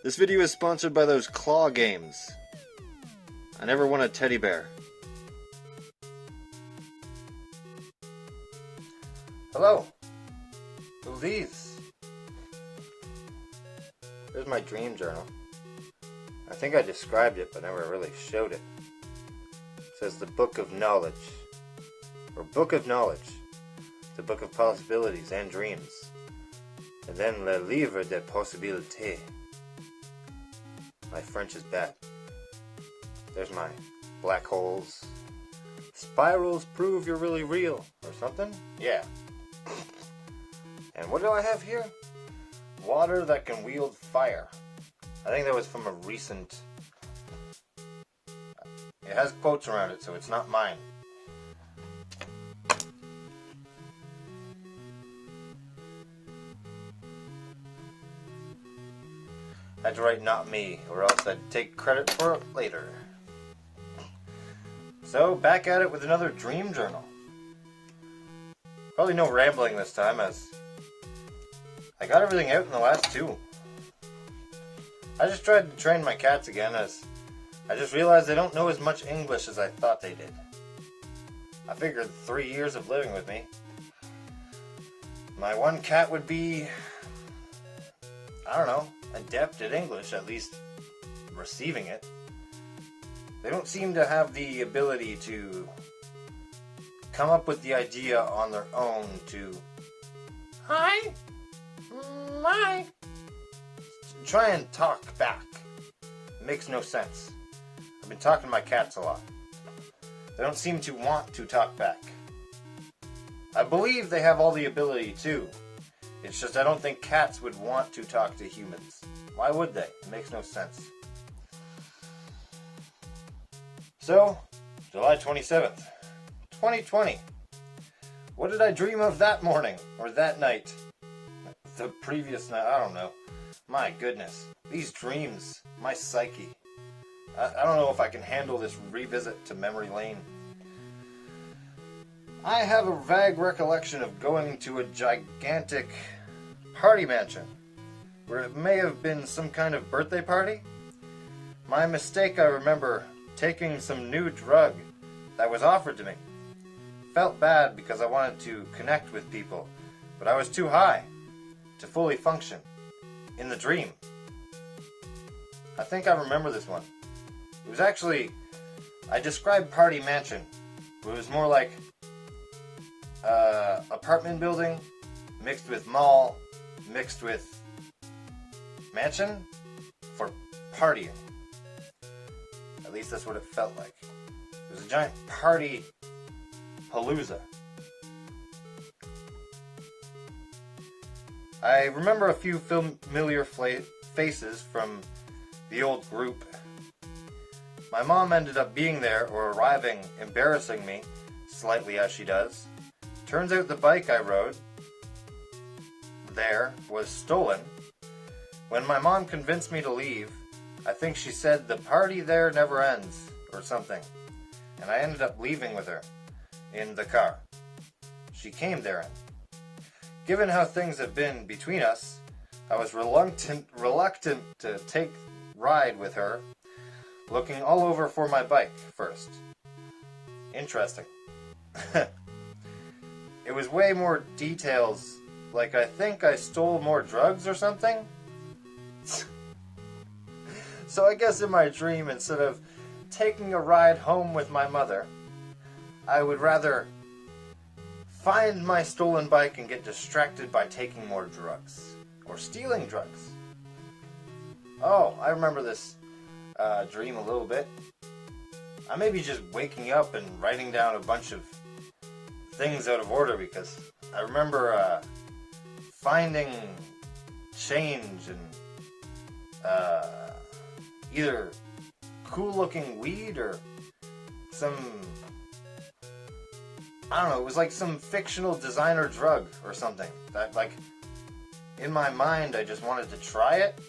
This video is sponsored by those claw games. I never won a teddy bear. Hello. Who's these? Here's my dream journal. I think I described it, but never really showed it. It says the Book of Knowledge. Or Book of Knowledge. The Book of Possibilities and Dreams. And then Le Livre des Possibilités. My French is bad. There's my black holes. Spirals prove you're really real. Or something? Yeah. And what do I have here? Water that can wield fire. I think that was from a recent... It has quotes around it, so it's not mine. I had to write not me, or else I'd take credit for it later. So, back at it with another dream journal. Probably no rambling this time, as I got everything out in the last two. I just tried to train my cats again, as I just realized they don't know as much English as I thought they did. I figured 3 years of living with me, my one cat would be, I don't know, adept at English, at least receiving it. They don't seem to have the ability to come up with the idea on their own to hi, my, try and talk back. It makes no sense. I've been talking to my cats a lot. They don't seem to want to talk back. I believe they have all the ability to. It's just I don't think cats would want to talk to humans. Why would they? It makes no sense. So, July 27th, 2020. What did I dream of that morning? Or that night? The previous night? I don't know. My goodness. These dreams. My psyche. I don't know if I can handle this revisit to memory lane. I have a vague recollection of going to a gigantic party mansion, where it may have been some kind of birthday party. My mistake, I remember taking some new drug that was offered to me. Felt bad because I wanted to connect with people, but I was too high to fully function in the dream. I think I remember this one. It was actually, I described party mansion, but it was more like apartment building mixed with mall mixed with mansion for partying. At least that's what it felt like. It was a giant party palooza. I remember a few familiar faces from the old group. My mom ended up being there or arriving, embarrassing me slightly as she does. Turns out the bike I rode there was stolen. When my mom convinced me to leave, I think she said the party there never ends or something, and I ended up leaving with her in the car she came there in. Given how things have been between us, I was reluctant to take ride with her, looking all over for my bike first. Interesting. It was way more details, like I think I stole more drugs or something. So I guess in my dream, instead of taking a ride home with my mother, I would rather find my stolen bike and get distracted by taking more drugs. Or stealing drugs. Oh, I remember this dream a little bit. I may be just waking up and writing down a bunch of things out of order, because I remember finding change and either cool looking weed or some, I don't know, it was like some fictional designer drug or something that, like, in my mind I just wanted to try it,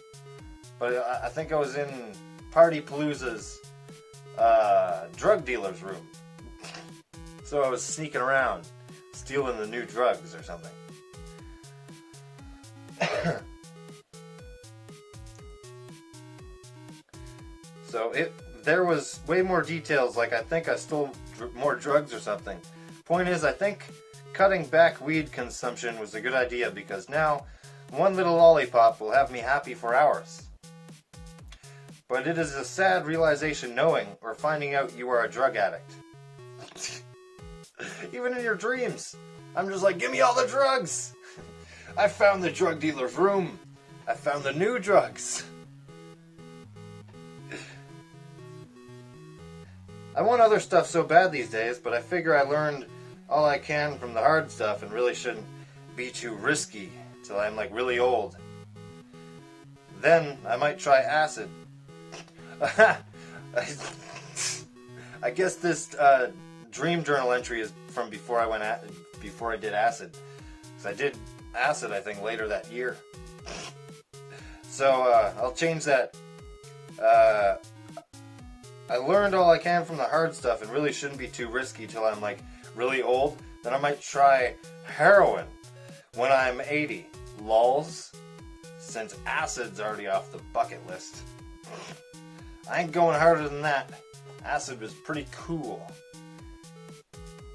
but I think I was in Party Palooza's drug dealer's room. So I was sneaking around, stealing the new drugs or something. So there was way more details, like I think I stole more drugs or something. Point is, I think cutting back weed consumption was a good idea because now one little lollipop will have me happy for hours. But it is a sad realization knowing or finding out you are a drug addict. Even in your dreams, I'm just like, give me all the drugs! I found the drug dealer's room. I found the new drugs. I want other stuff so bad these days, but I figure I learned all I can from the hard stuff and really shouldn't be too risky till I'm like really old. Then I might try acid. I guess this dream journal entry is from before I did acid. Because I did acid, I think, later that year. So I'll change that. I learned all I can from the hard stuff and really shouldn't be too risky till I'm like really old. Then I might try heroin when I'm 80. Lols. Since acid's already off the bucket list. I ain't going harder than that. Acid was pretty cool.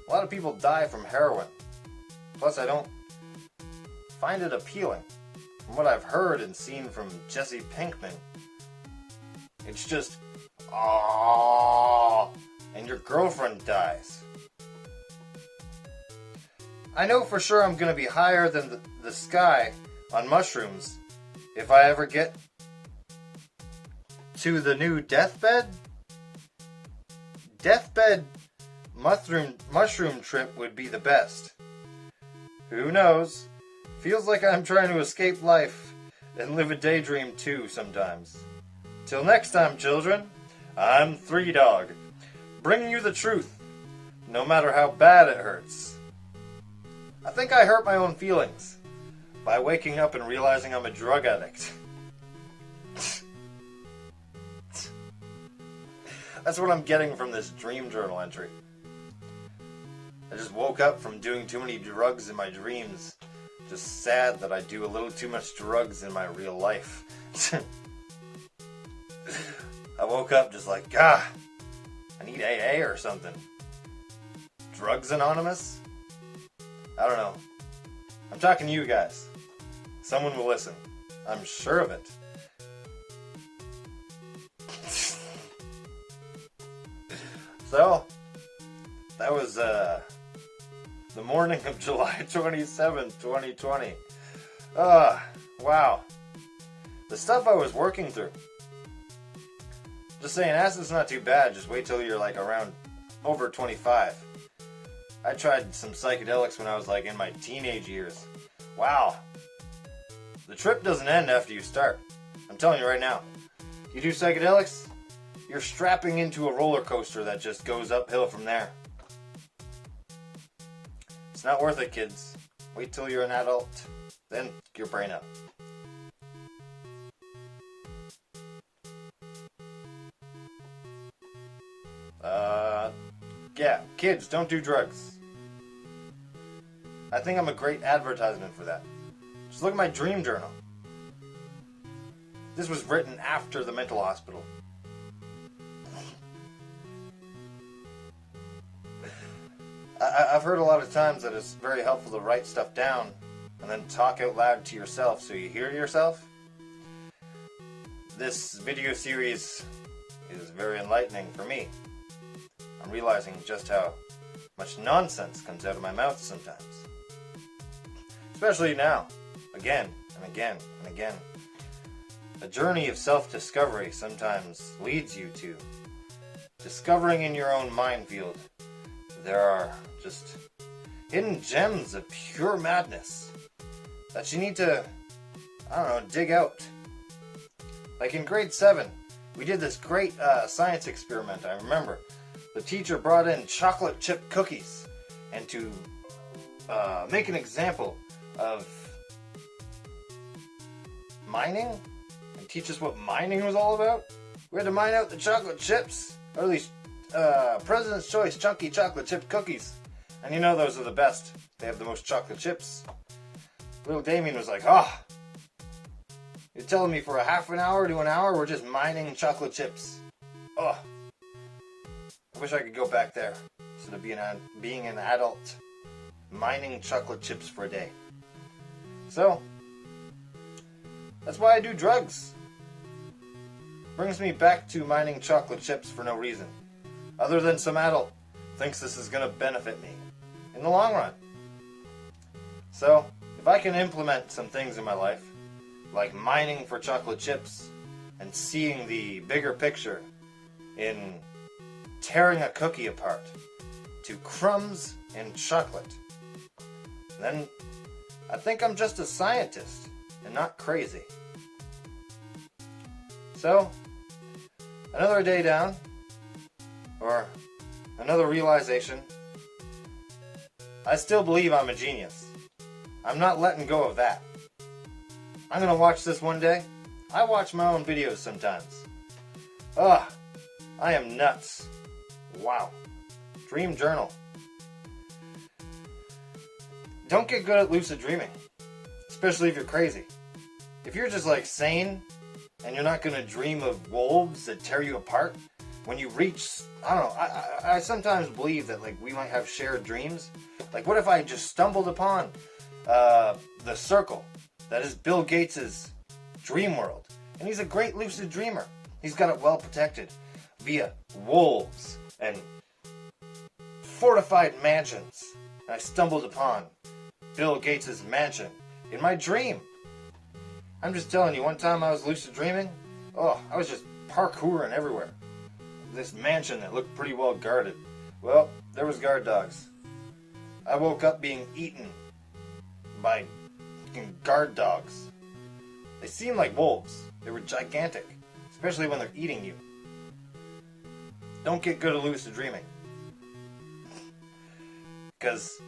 A lot of people die from heroin. Plus, I don't find it appealing. From what I've heard and seen from Jesse Pinkman, it's just, aww, and your girlfriend dies. I know for sure I'm going to be higher than the sky on mushrooms if I ever get to the new deathbed? Deathbed mushroom trip would be the best. Who knows? Feels like I'm trying to escape life and live a daydream too sometimes. Till next time, children, I'm 3 Dog, bringing you the truth, no matter how bad it hurts. I think I hurt my own feelings by waking up and realizing I'm a drug addict. That's what I'm getting from this dream journal entry. I just woke up from doing too many drugs in my dreams. Just sad that I do a little too much drugs in my real life. I woke up just like, I need AA or something. Drugs Anonymous? I don't know. I'm talking to you guys. Someone will listen. I'm sure of it. So, that was the morning of July 27th, 2020. Wow. The stuff I was working through. Just saying, acid's not too bad. Just wait till you're like around over 25. I tried some psychedelics when I was like in my teenage years. Wow. The trip doesn't end after you start. I'm telling you right now. You do psychedelics, you're strapping into a roller coaster that just goes uphill from there. It's not worth it, kids. Wait till you're an adult, then your brain up. Yeah, kids, don't do drugs. I think I'm a great advertisement for that. Just look at my dream journal. This was written after the mental hospital. I've heard a lot of times that it's very helpful to write stuff down and then talk out loud to yourself so you hear yourself. This video series is very enlightening for me. I'm realizing just how much nonsense comes out of my mouth sometimes. Especially now, again and again and again. A journey of self-discovery sometimes leads you to discovering in your own minefield there are just hidden gems of pure madness that you need to, dig out. Like in grade 7, we did this great science experiment, I remember. The teacher brought in chocolate chip cookies and to make an example of mining and teach us what mining was all about. We had to mine out the chocolate chips, or at least President's Choice chunky chocolate chip cookies. And you know those are the best. They have the most chocolate chips. Little Damien was like, you're telling me for a half an hour to an hour we're just mining chocolate chips. Oh, I wish I could go back there instead of being an adult mining chocolate chips for a day. So, that's why I do drugs. Brings me back to mining chocolate chips for no reason, other than some adult thinks this is going to benefit me in the long run. So, if I can implement some things in my life, like mining for chocolate chips and seeing the bigger picture in tearing a cookie apart to crumbs and chocolate, then I think I'm just a scientist and not crazy. So, another day down, or another realization. I still believe I'm a genius. I'm not letting go of that. I'm gonna watch this one day. I watch my own videos sometimes. Ugh, I am nuts. Wow. Dream journal. Don't get good at lucid dreaming, especially if you're crazy. If you're just like sane and you're not gonna dream of wolves that tear you apart, when you reach, I don't know, I sometimes believe that like we might have shared dreams. Like what if I just stumbled upon the circle that is Bill Gates's dream world, and he's a great lucid dreamer. He's got it well protected via wolves and fortified mansions. And I stumbled upon Bill Gates's mansion in my dream. I'm just telling you, one time I was lucid dreaming, I was just parkouring everywhere. This mansion that looked pretty well guarded. Well, there was guard dogs. I woke up being eaten by guard dogs. They seemed like wolves. They were gigantic, especially when they're eating you. Don't get good at lucid dreaming. Because,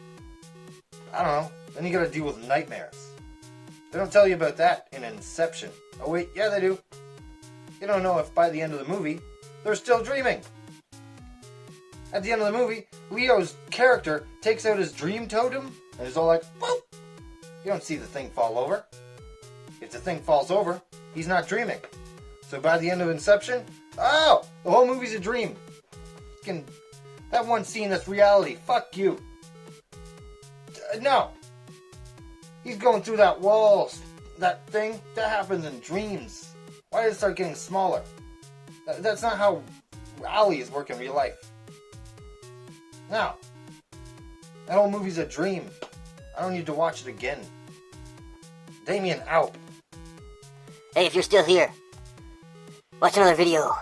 I don't know, then you gotta deal with nightmares. They don't tell you about that in Inception. Oh wait, yeah they do. You don't know if by the end of the movie, they're still dreaming. At the end of the movie, Leo's character takes out his dream totem and is all like, whoop! You don't see the thing fall over. If the thing falls over, he's not dreaming. So by the end of Inception, the whole movie's a dream. That one scene that's reality, fuck you. No. He's going through that wall, that thing, that happens in dreams. Why did it start getting smaller? That's not how alleys work in real life. No. That whole movie's a dream. I don't need to watch it again. Damien out. Hey, if you're still here, watch another video.